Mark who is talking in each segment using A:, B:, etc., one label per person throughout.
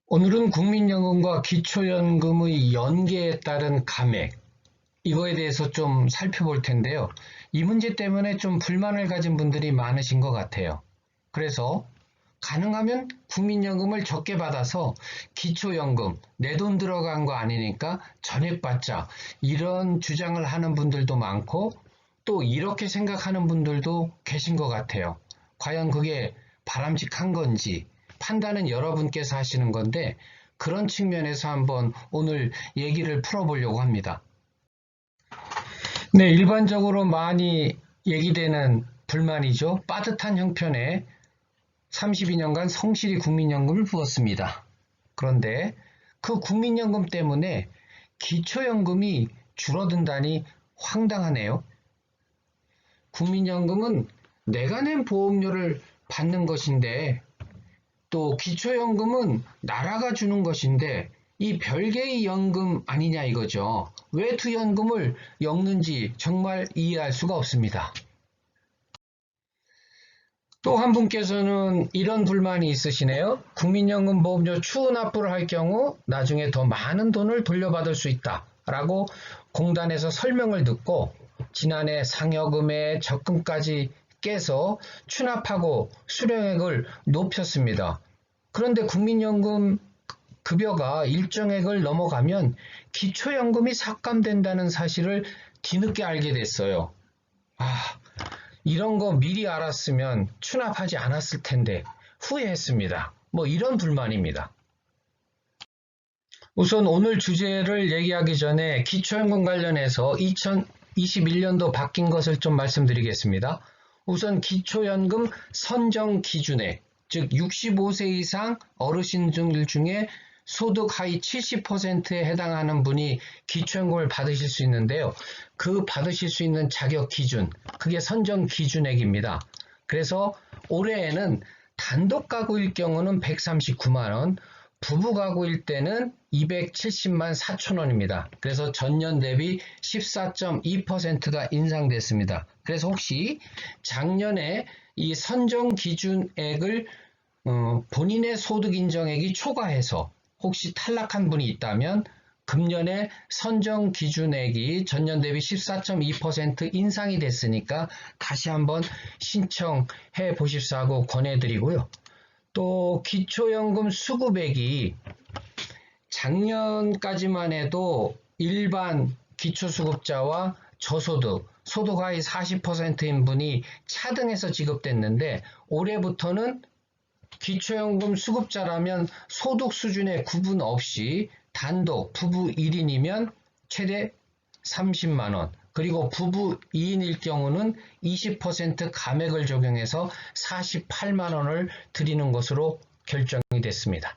A: 오늘은 국민연금과 기초연금의 연계에 따른 감액, 이거에 대해서 좀 살펴볼 텐데요. 이 문제 때문에 좀 불만을 가진 분들이 많으신 것 같아요. 그래서 가능하면 국민연금을 적게 받아서 기초연금, 내 돈 들어간 거 아니니까 전액받자, 이런 주장을 하는 분들도 많고 또 이렇게 생각하는 분들도 계신 것 같아요. 과연 그게 바람직한 건지 판단은 여러분께서 하시는 건데, 그런 측면에서 한번 오늘 얘기를 풀어보려고 합니다. 네, 일반적으로 많이 얘기되는 불만이죠. 빠듯한 형편에 32년간 성실히 국민연금을 부었습니다. 그런데 그 국민연금 때문에 기초연금이 줄어든다니 황당하네요. 국민연금은 내가 낸 보험료를 받는 것인데, 또 기초연금은 나라가 주는 것인데 이 별개의 연금 아니냐 이거죠. 왜 두 연금을 엮는지 정말 이해할 수가 없습니다. 또 한 분께서는 이런 불만이 있으시네요. 국민연금 보험료 추후 납부를 할 경우 나중에 더 많은 돈을 돌려받을 수 있다 라고 공단에서 설명을 듣고 지난해 상여금에 적금까지 깨서 추납하고 수령액을 높였습니다. 그런데 국민연금 급여가 일정액을 넘어가면 기초연금이 삭감된다는 사실을 뒤늦게 알게 됐어요. 이런 거 미리 알았으면 추납하지 않았을 텐데 후회했습니다. 이런 불만입니다. 우선 오늘 주제를 얘기하기 전에 기초연금 관련해서 2021년도 바뀐 것을 좀 말씀드리겠습니다. 우선 기초연금 선정 기준액, 즉 65세 이상 어르신들 중에 소득 하위 70%에 해당하는 분이 기초연금을 받으실 수 있는데요. 그 받으실 수 있는 자격 기준, 그게 선정 기준액입니다. 그래서 올해에는 단독 가구일 경우는 139만 원, 부부 가구일 때는 270만 4천 원입니다. 그래서 전년 대비 14.2%가 인상됐습니다. 그래서 혹시 작년에 이 선정 기준액을 본인의 소득 인정액이 초과해서 혹시 탈락한 분이 있다면 금년에 선정 기준액이 전년 대비 14.2% 인상이 됐으니까 다시 한번 신청해 보십사 하고 권해드리고요. 또 기초연금 수급액이 작년까지만 해도 일반 기초수급자와 저소득, 소득 하위 40%인 분이 차등해서 지급됐는데 올해부터는 기초연금 수급자라면 소득 수준의 구분 없이 단독 부부 1인이면 최대 30만 원, 그리고 부부 2인일 경우는 20% 감액을 적용해서 48만 원을 드리는 것으로 결정이 됐습니다.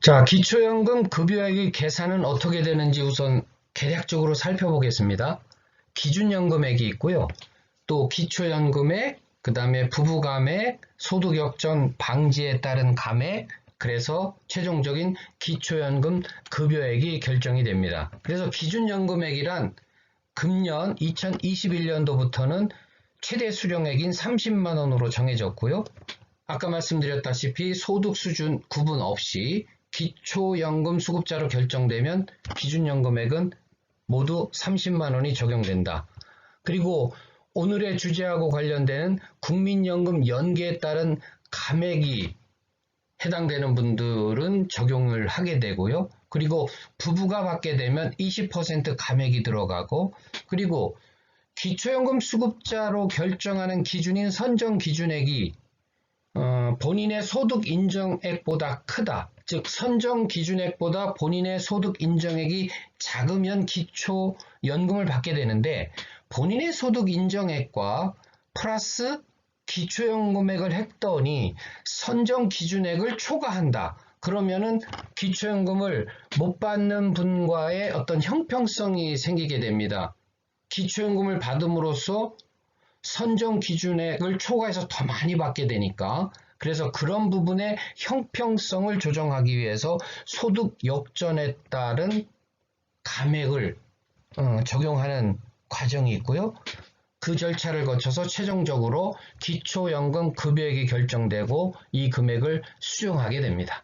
A: 자, 기초연금 급여액의 계산은 어떻게 되는지 우선 개략적으로 살펴보겠습니다. 기준연금액이 있고요. 또 기초연금액, 그 다음에 부부감액, 소득역전 방지에 따른 감액, 그래서 최종적인 기초연금 급여액이 결정이 됩니다. 그래서 기준연금액이란 금년 2021년도부터는 최대 수령액인 30만 원으로 정해졌고요. 아까 말씀드렸다시피 소득 수준 구분 없이 기초연금 수급자로 결정되면 기준연금액은 모두 30만 원이 적용된다. 그리고 오늘의 주제하고 관련되는 국민연금 연계에 따른 감액이 해당되는 분들은 적용을 하게 되고요. 그리고 부부가 받게 되면 20% 감액이 들어가고, 그리고 기초연금 수급자로 결정하는 기준인 선정 기준액이 본인의 소득 인정액보다 크다. 즉 선정 기준액보다 본인의 소득 인정액이 작으면 기초연금을 받게 되는데, 본인의 소득 인정액과 플러스 기초연금액을 했더니 선정 기준액을 초과한다. 그러면은 기초연금을 못 받는 분과의 어떤 형평성이 생기게 됩니다. 기초연금을 받음으로써 선정 기준액을 초과해서 더 많이 받게 되니까, 그래서 그런 부분의 형평성을 조정하기 위해서 소득 역전에 따른 감액을 적용하는 과정이 있고요. 그 절차를 거쳐서 최종적으로 기초연금 급여액이 결정되고 이 금액을 수령하게 됩니다.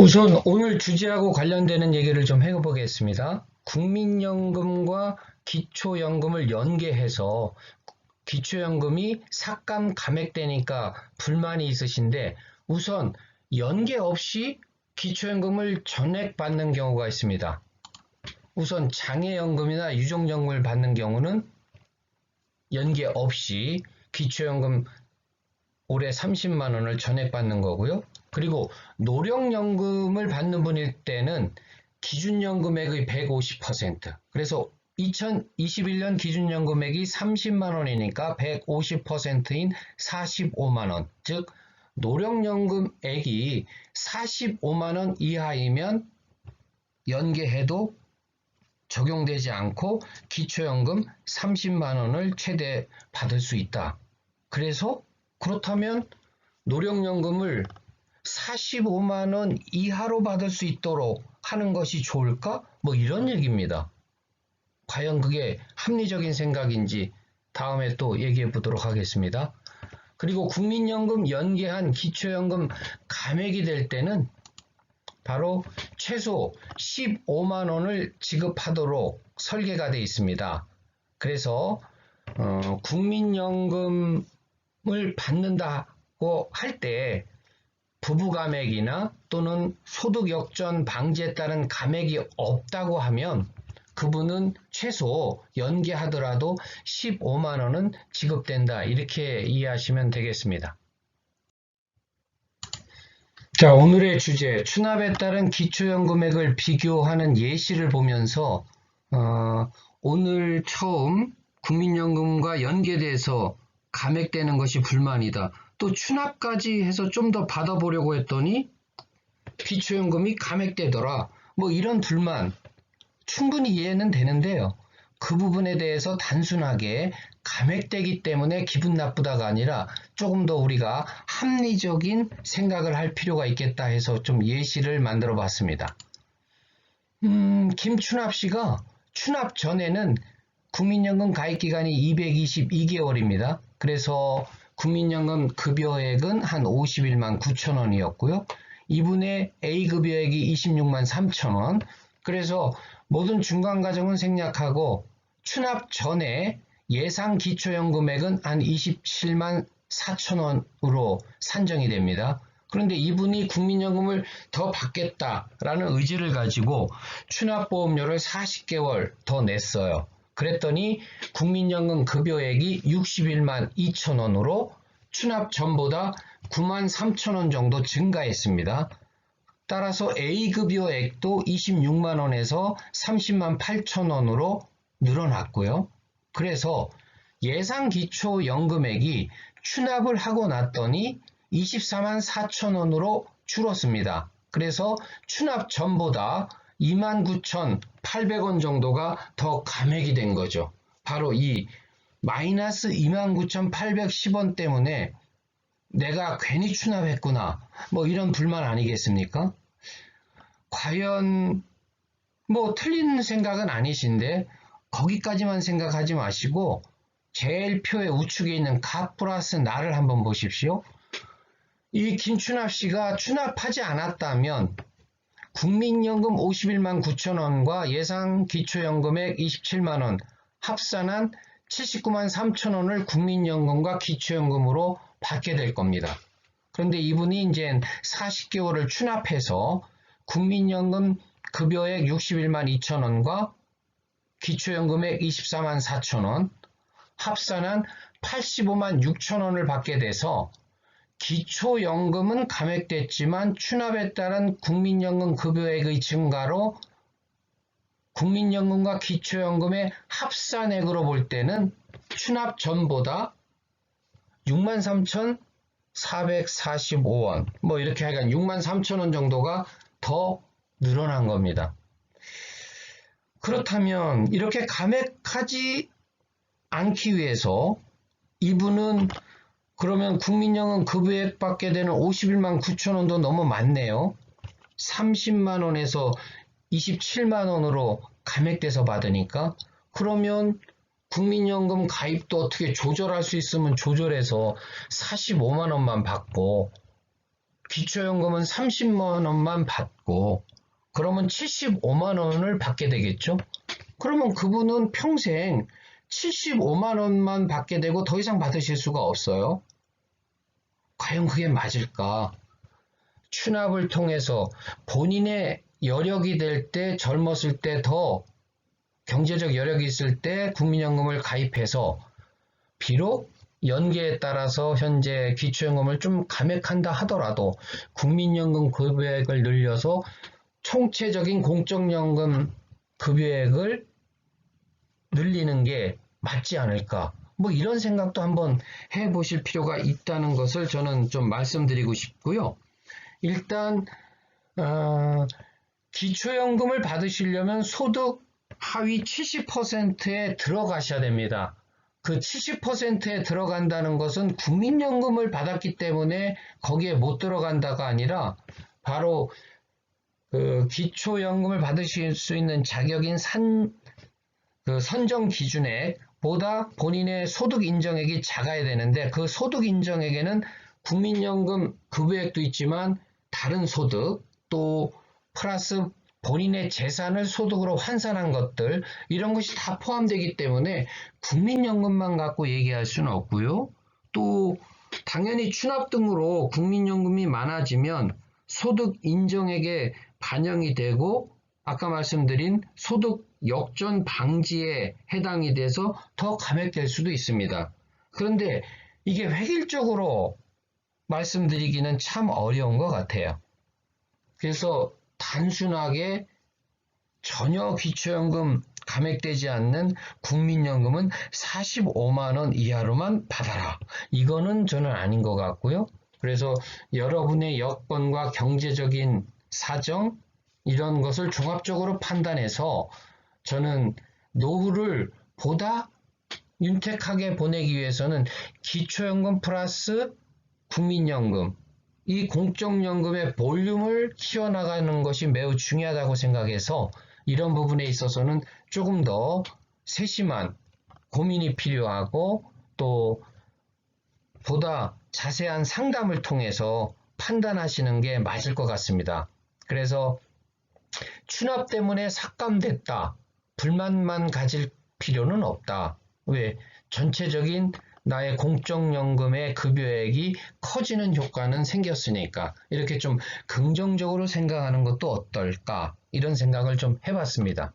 A: 우선 오늘 주제하고 관련되는 얘기를 좀 해보겠습니다. 국민연금과 기초연금을 연계해서 기초연금이 삭감 감액되니까 불만이 있으신데, 우선 연계 없이 기초연금을 전액받는 경우가 있습니다. 우선 장애연금이나 유족연금을 받는 경우는 연계 없이 기초연금 올해 30만 원을 전액받는 거고요. 그리고 노령연금을 받는 분일 때는 기준연금액의 150%, 그래서 2021년 기준연금액이 30만 원이니까 150%인 45만 원, 즉 노령연금액이 45만 원 이하이면 연계해도 적용되지 않고 기초연금 30만 원을 최대 받을 수 있다. 그렇다면 노령연금을 45만 원 이하로 받을 수 있도록 하는 것이 좋을까? 뭐 이런 얘기입니다. 과연 그게 합리적인 생각인지 다음에 또 얘기해 보도록 하겠습니다. 그리고 국민연금 연계한 기초연금 감액이 될 때는 바로 최소 15만 원을 지급하도록 설계가 되어 있습니다. 그래서 국민연금을 받는다고 할 때 부부 감액이나 또는 소득 역전 방지에 따른 감액이 없다고 하면 그분은 최소 연계하더라도 15만 원은 지급된다, 이렇게 이해하시면 되겠습니다. 자, 오늘의 주제, 추납에 따른 기초연금액을 비교하는 예시를 보면서 오늘 처음 국민연금과 연계돼서 감액되는 것이 불만이다, 또 추납까지 해서 좀 더 받아보려고 했더니 기초연금이 감액되더라, 뭐 이런 불만 충분히 이해는 되는데요. 그 부분에 대해서 단순하게 감액되기 때문에 기분 나쁘다가 아니라 조금 더 우리가 합리적인 생각을 할 필요가 있겠다 해서 좀 예시를 만들어 봤습니다. 김추납 씨가 추납 전에는 국민연금 가입기간이 222개월입니다. 그래서 국민연금 급여액은 한 51만 9천 원이었고요. 이분의 A급여액이 26만 3천 원. 그래서 모든 중간과정은 생략하고 추납 전에 예상 기초연금액은 한 27만 4천 원으로 산정이 됩니다. 그런데 이분이 국민연금을 더 받겠다라는 의지를 가지고 추납보험료를 40개월 더 냈어요. 그랬더니 국민연금 급여액이 61만 2천 원으로 추납 전보다 9만 3천 원 정도 증가했습니다. 따라서 A급여액도 26만 원에서 30만 8천 원으로 늘어났고요. 그래서 예상 기초연금액이 추납을 하고 났더니 24만 4천 원으로 줄었습니다. 그래서 추납 전보다 29,800원 정도가 더 감액이 된 거죠. 바로 이 마이너스 29,810원 때문에 내가 괜히 추납했구나, 뭐 이런 불만 아니겠습니까? 과연 뭐 틀린 생각은 아니신데 거기까지만 생각하지 마시고 제일 표의 우측에 있는 값 플러스 나를 한번 보십시오. 이 김추납 씨가 추납하지 않았다면 국민연금 51만 9천 원과 예상 기초연금액 27만 원 합산한 79만 3천 원을 국민연금과 기초연금으로 받게 될 겁니다. 그런데 이분이 이제 40개월을 추납해서 국민연금 급여액 61만 2천 원과 기초연금액 24만 4천 원 합산한 85만 6천 원을 받게 돼서 기초연금은 감액됐지만 추납에 따른 국민연금 급여액의 증가로 국민연금과 기초연금의 합산액으로 볼 때는 추납 전보다 63,445원, 뭐 이렇게 하여간 6만 3천 원 정도가 더 늘어난 겁니다. 그렇다면 이렇게 감액하지 않기 위해서 이분은 그러면 국민연금 급여액 받게 되는 51만 9천 원도 너무 많네요. 30만 원에서 27만 원으로 감액돼서 받으니까, 그러면 국민연금 가입도 어떻게 조절할 수 있으면 조절해서 45만 원만 받고 기초연금은 30만 원만 받고 그러면 75만 원을 받게 되겠죠? 그러면 그분은 평생 75만 원만 받게 되고 더 이상 받으실 수가 없어요. 과연 그게 맞을까? 추납을 통해서 본인의 여력이 될 때, 젊었을 때 더 경제적 여력이 있을 때 국민연금을 가입해서 비록 연계에 따라서 현재 기초연금을 좀 감액한다 하더라도 국민연금 급여액을 늘려서 총체적인 공적연금 급여액을 늘리는 게 맞지 않을까? 뭐 이런 생각도 한번 해보실 필요가 있다는 것을 저는 좀 말씀드리고 싶고요. 일단 기초연금을 받으시려면 소득 하위 70%에 들어가셔야 됩니다. 그 70%에 들어간다는 것은 국민연금을 받았기 때문에 거기에 못 들어간다가 아니라 바로 그 기초연금을 받으실 수 있는 자격인 그 선정 기준액보다 본인의 소득 인정액이 작아야 되는데 그 소득 인정액에는 국민연금 급여액도 있지만 다른 소득 또 플러스 본인의 재산을 소득으로 환산한 것들 이런 것이 다 포함되기 때문에 국민연금만 갖고 얘기할 수는 없고요. 또 당연히 추납 등으로 국민연금이 많아지면 소득 인정액에 반영이 되고 아까 말씀드린 소득 역전 방지에 해당이 돼서 더 감액될 수도 있습니다. 그런데 이게 획일적으로 말씀드리기는 참 어려운 것 같아요. 그래서 단순하게 전혀 기초연금 감액되지 않는 국민연금은 45만 원 이하로만 받아라. 이거는 저는 아닌 것 같고요. 그래서 여러분의 여건과 경제적인 사정 이런 것을 종합적으로 판단해서 저는 노후를 보다 윤택하게 보내기 위해서는 기초연금 플러스 국민연금 이 공적연금의 볼륨을 키워나가는 것이 매우 중요하다고 생각해서 이런 부분에 있어서는 조금 더 세심한 고민이 필요하고 또 보다 자세한 상담을 통해서 판단하시는 게 맞을 것 같습니다. 그래서 추납 때문에 삭감됐다. 불만만 가질 필요는 없다. 왜? 전체적인 나의 공적연금의 급여액이 커지는 효과는 생겼으니까 이렇게 좀 긍정적으로 생각하는 것도 어떨까 이런 생각을 좀 해봤습니다.